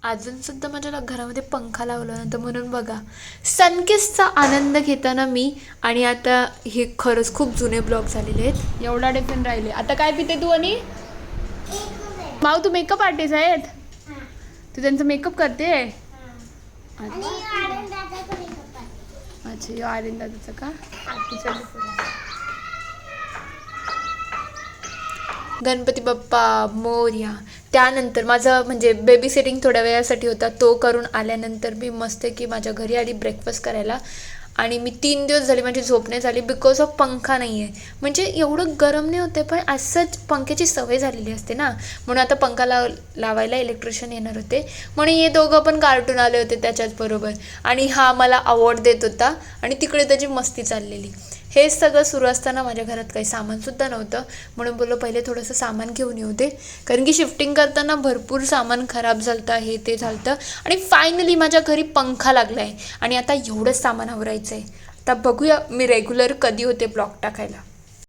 अजूनसुद्धा माझ्या घरामध्ये पंखा लावला नव्हता म्हणून बघा सनकिसचा आनंद घेताना मी. आणि आता हे खरंच खूप जुने ब्लॉग झालेले आहेत. एवढा टिफिन राहिले. आता काय पिते तू? आणि माऊ तू मेकअप आर्टिस्ट आहेत? तू त्यांचा मेकअप करते? अच्छा, यो आर्यन दादाचं का? गणपती बाप्पा मोरया. त्यानंतर माझं म्हणजे बेबी सिटिंग थोड्या वेळासाठी होता, तो करून आल्यानंतर मी मस्त की माझ्या घरी आली ब्रेकफास्ट करायला. आणि मी 3 दिवस झाले माझी झोप नाही झाली बिकॉज ऑफ पंखा नाही आहे. म्हणजे एवढं गरम नाही होते पण असंच पंख्याची सवय झालेली असते ना, म्हणून आता पंखा लावायला इलेक्ट्रिशियन येणार होते. म्हणून हे दोघं पण कार्टून आले होते त्याच्याच बरोबर. आणि हा मला अवॉर्ड देत होता आणि तिकडे त्याची मस्ती चाललेली. हे सगळं सुरू असताना माझ्या घरात काही सामानसुद्धा नव्हतं, म्हणून बोललो पहिले थोडंसं सामान घेऊन येऊ दे, कारण की शिफ्टिंग करताना भरपूर सामान खराब झालं हे ते झालं. आणि फायनली माझ्या घरी पंखा लागला आहे आणि आता एवढंच सामान आवरायचं आहे. आता बघूया मी रेग्युलर कधी होते ब्लॉग टाकायला.